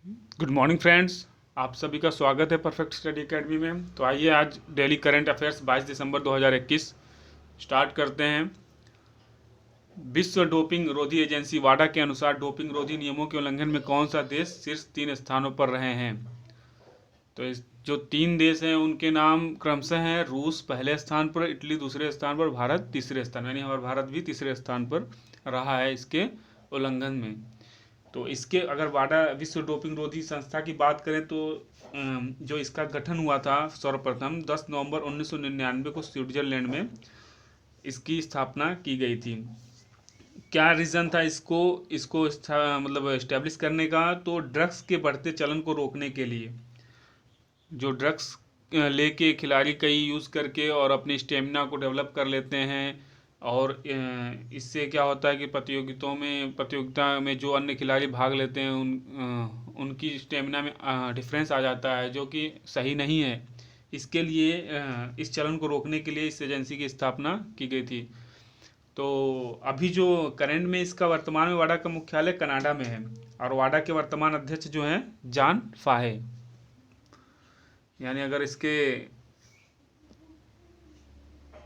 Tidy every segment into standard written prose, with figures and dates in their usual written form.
Good morning friends. आप सभी का स्वागत है परफेक्ट स्टडी एकेडमी में। तो आइए आज डेली करंट अफेयर्स 22 दिसंबर 2021 स्टार्ट करते हैं। विश्व डोपिंग रोधी एजेंसी वाडा के अनुसार डोपिंग रोधी नियमों के उल्लंघन में कौन सा देश शीर्ष 3 स्थानों पर रहे हैं? तो इस जो 3 देश हैं उनके नाम क्रमशः हैं रूस पहले स्थान पर, इटली दूसरे स्थान पर, भारत तीसरे स्थान, यानी हमारा भारत भी तीसरे स्थान पर रहा है इसके उल्लंघन में। तो इसके अगर वाडा विश्व डोपिंग रोधी संस्था की बात करें तो जो इसका गठन हुआ था सर्वप्रथम 10 नवंबर 1999 को स्विट्जरलैंड में इसकी स्थापना की गई थी। क्या रीज़न था इसको इसको मतलब इस्टेब्लिश करने का? तो ड्रग्स के बढ़ते चलन को रोकने के लिए। जो ड्रग्स लेके खिलाड़ी कई यूज़ करके और अपनी स्टेमिना को डेवलप कर लेते हैं, और इससे क्या होता है कि प्रतियोगिता में जो अन्य खिलाड़ी भाग लेते हैं उनकी स्टेमिना में डिफरेंस आ जाता है, जो कि सही नहीं है। इसके लिए इस चलन को रोकने के लिए इस एजेंसी की स्थापना की गई थी। तो अभी जो करंट में इसका वर्तमान में वाडा का मुख्यालय कनाडा में है, और वाडा के वर्तमान अध्यक्ष जो हैं जॉन फाहे। यानी अगर इसके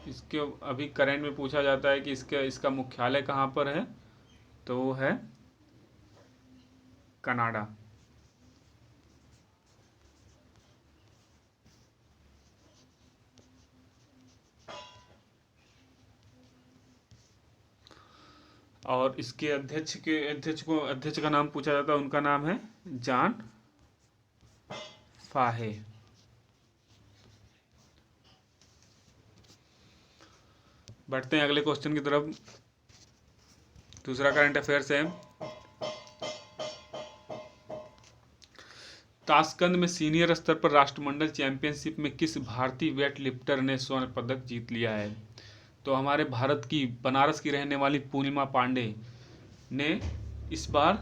इसके अभी करंट में पूछा जाता है कि इसका मुख्यालय कहाँ पर है, तो वो है कनाडा। और इसके अध्यक्ष का नाम पूछा जाता है, उनका नाम है जॉन फाहे। बढ़ते हैं अगले क्वेश्चन की तरफ। दूसरा करंट अफेयर्स है, ताशकंद में सीनियर स्तर पर राष्ट्रमंडल चैंपियनशिप में किस भारतीय वेट लिफ्टर ने स्वर्ण पदक जीत लिया है? तो हमारे भारत की बनारस की रहने वाली पूर्णिमा पांडे ने इस बार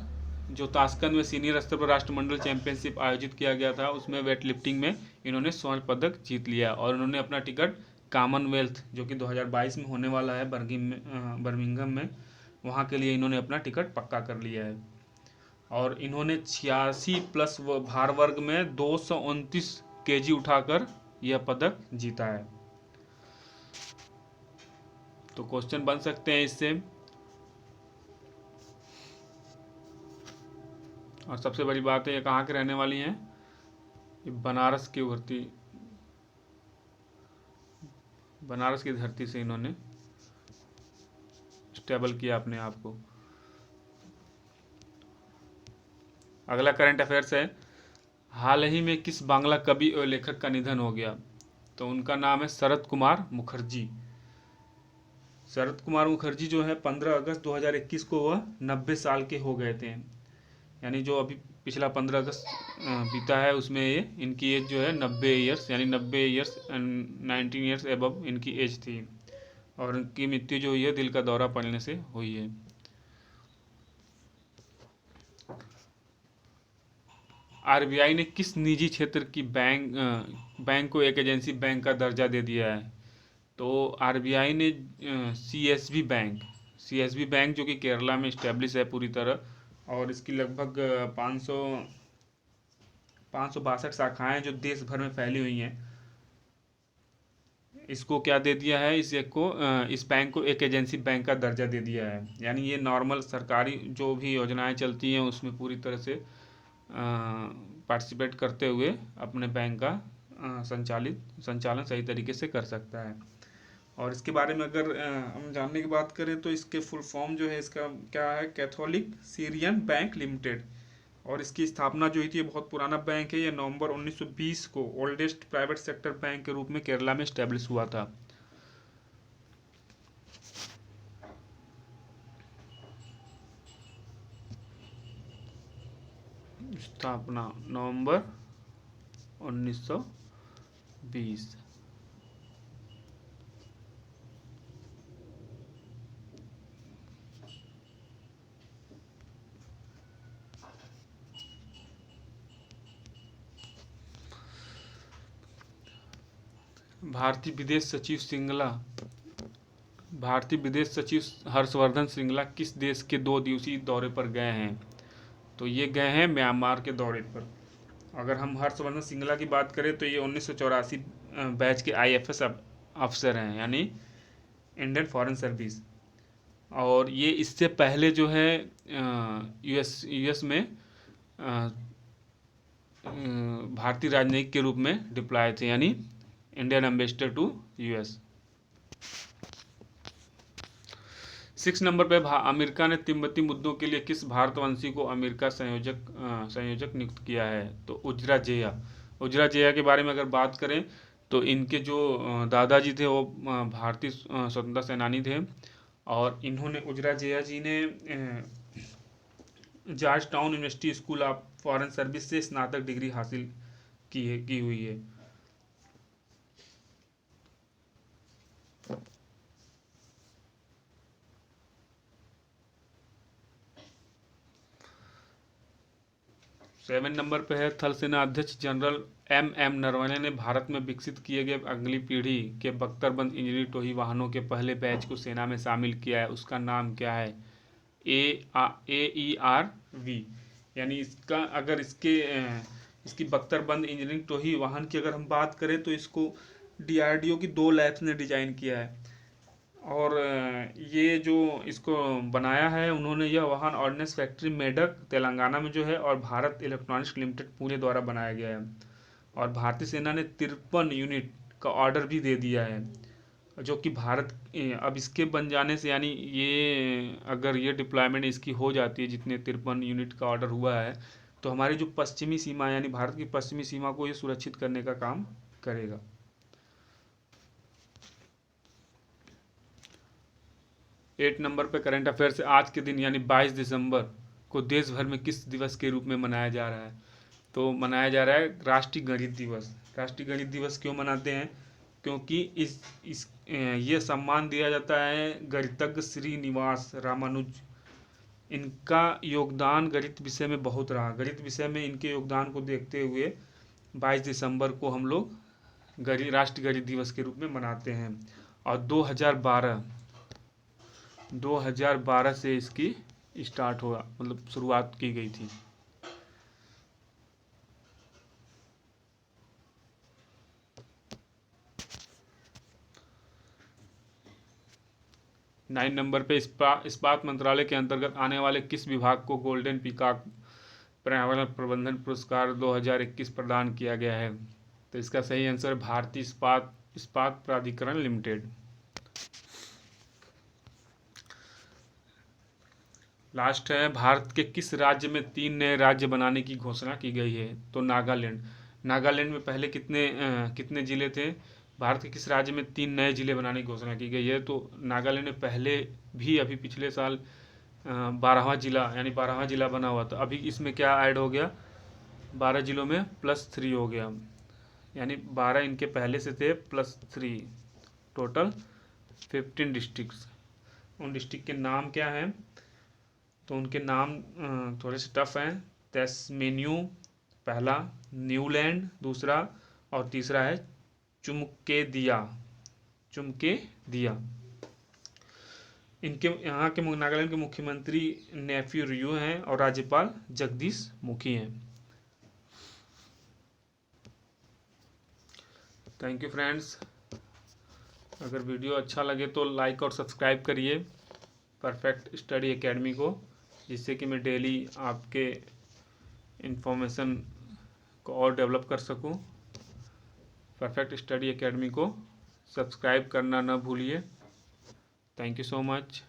जो ताशकंद में सीनियर स्तर पर राष्ट्रमंडल चैंपियनशिप आयोजित किया गया था उसमें वेट लिफ्टिंग में इन्होंने स्वर्ण पदक जीत लिया, और इन्होंने अपना टिकट कॉमनवेल्थ जो कि 2022 में होने वाला है बर्मिंघम में, वहाँ के लिए इन्होंने अपना टिकट पक्का कर लिया है। और इन्होंने 86+ भार वर्ग में 229 केजी उठाकर यह पदक जीता है। तो क्वेश्चन बन सकते हैं इससे। और सबसे बड़ी बात है ये कहाँ के रहने वाली हैं? ये बनारस की धरती से इन्होंने स्टेबल किया अपने आप को। अगला करंट अफेयर्स है, हाल ही में किस बांग्ला कवि और लेखक का निधन हो गया? तो उनका नाम है शरद कुमार मुखर्जी। शरद कुमार मुखर्जी जो है 15 अगस्त 2021 को वह 90 साल के हो गए थे। यानी जो अभी पिछला 15 अगस्त बीता है उसमें ये इनकी एज जो है 90 ईयर्स, यानी 90 ईयर्स 19 ईयर्स एबव इनकी एज थी। और इनकी मृत्यु जो हुई है दिल का दौरा पड़ने से हुई है। आरबीआई ने किस निजी क्षेत्र की बैंक को एक एजेंसी बैंक का दर्जा दे दिया है? तो आरबीआई ने सीएसबी बैंक जो कि केरला में इस्टेब्लिश है पूरी तरह, और इसकी लगभग 562 शाखाएं जो देश भर में फैली हुई हैं, इसको क्या दे दिया है? इस बैंक को एक एजेंसी बैंक का दर्जा दे दिया है। यानी ये नॉर्मल सरकारी जो भी योजनाएं चलती हैं उसमें पूरी तरह से पार्टिसिपेट करते हुए अपने बैंक का संचालन सही तरीके से कर सकता है। और इसके बारे में अगर हम जानने की बात करें तो इसके फुल फॉर्म जो है इसका क्या है? Catholic Syrian bank limited. और इसकी स्थापना जो हुई थी, ये बहुत पुराना बैंक है, ये नवंबर 1920 को ओल्डेस्ट प्राइवेट सेक्टर बैंक के रूप में केरला में स्टैब्लिश हुआ था। स्थापना नवंबर 1920। भारतीय विदेश सचिव हर्षवर्धन श्रृंगला किस देश के 2 दिवसीय दौरे पर गए हैं? तो ये गए हैं म्यांमार के दौरे पर। अगर हम हर्षवर्धन श्रृंगला की बात करें तो ये 1984 बैच के IFS अफसर हैं, यानी इंडियन फॉरेन सर्विस। और ये इससे पहले जो है यूएस में भारतीय राजनयिक के रूप में डिप्लॉय थे, यानी Indian ambassador to US. 6 number पे अमेरिका ने तिब्बती मुद्दों के लिए किस भारतवंशी को अमेरिका संयोजक नियुक्त किया है? तो उजरा जेया के बारे में अगर बात करें तो इनके जो दादाजी थे वो भारतीय स्वतंत्रता सेनानी थे, और इन्होंने उजरा जेया जी ने George town university school of foreign service से स्नातक डिग्री हासिल की हुई है। सेवन नंबर पे है, थल सेना अध्यक्ष जनरल MM नरवणे ने भारत में विकसित किए गए अगली पीढ़ी के बख्तरबंद इंजीनियरिंग टोही वाहनों के पहले बैच को सेना में शामिल किया है, उसका नाम क्या है? AERV। यानी इसका अगर इसकी बख्तरबंद इंजीनियरिंग टोही वाहन की अगर हम बात करें तो इसको DRDO की 2 लैब्स ने डिजाइन किया है, और ये जो इसको बनाया है उन्होंने, यह वाहन ऑर्डिनेंस फैक्ट्री मेडक तेलंगाना में जो है, और भारत इलेक्ट्रॉनिक्स लिमिटेड पुणे द्वारा बनाया गया है। और भारतीय सेना ने 53 यूनिट का ऑर्डर भी दे दिया है, जो कि भारत अब इसके बन जाने से, यानी ये अगर ये डिप्लॉयमेंट इसकी हो जाती है, जितने 53 यूनिट का ऑर्डर हुआ है, तो हमारी जो पश्चिमी सीमा यानी भारत की पश्चिमी सीमा को ये सुरक्षित करने का काम करेगा। 8 नंबर पे करंट अफेयर से, आज के दिन यानी 22 दिसंबर को देश भर में किस दिवस के रूप में मनाया जा रहा है? तो मनाया जा रहा है राष्ट्रीय गणित दिवस। राष्ट्रीय गणित दिवस क्यों मनाते हैं? क्योंकि ये सम्मान दिया जाता है गणितज्ञ श्रीनिवास रामानुज। इनका योगदान गणित विषय में बहुत रहा। गणित विषय में इनके योगदान को देखते हुए 22 दिसंबर को हम लोग राष्ट्रीय गणित दिवस के रूप में मनाते हैं। और 2012 से इसकी स्टार्ट हुआ, मतलब शुरुआत की गई थी। नाइन नंबर पे इस्पात मंत्रालय के अंतर्गत आने वाले किस विभाग को गोल्डन पीकॉक पर्यावरण प्रबंधन पुरस्कार 2021 प्रदान किया गया है? तो इसका सही आंसर भारतीय इस्पात प्राधिकरण लिमिटेड। लास्ट है, भारत के किस राज्य में 3 नए राज्य बनाने की घोषणा की गई है? तो नागालैंड। नागालैंड में पहले कितने जिले थे? भारत के किस राज्य में 3 नए जिले बनाने की घोषणा की गई है? तो नागालैंड में पहले भी अभी पिछले साल 12वां जिला, यानी 12वां जिला बना हुआ था। अभी इसमें क्या ऐड हो गया? 12 जिलों में +3 हो गया, यानी 12 इनके पहले से थे +3, टोटल 15 डिस्ट्रिक्ट्स। उन डिस्ट्रिक्ट के नाम क्या हैं? तो उनके नाम थोड़े से टफ हैं। तस्मेनियू पहला, न्यूलैंड दूसरा, और तीसरा है चुमकेदिया। इनके यहाँ के नागालैंड के मुख्यमंत्री नेफ्यू रियो हैं, और राज्यपाल जगदीश मुखी हैं। Thank you friends. अगर वीडियो अच्छा लगे तो लाइक और सब्सक्राइब करिए परफेक्ट स्टडी एकेडमी को, जिससे कि मैं डेली आपके इन्फॉर्मेशन को और डेवलप कर सकूं। परफेक्ट स्टडी एकेडमी को सब्सक्राइब करना ना भूलिए। Thank you so much.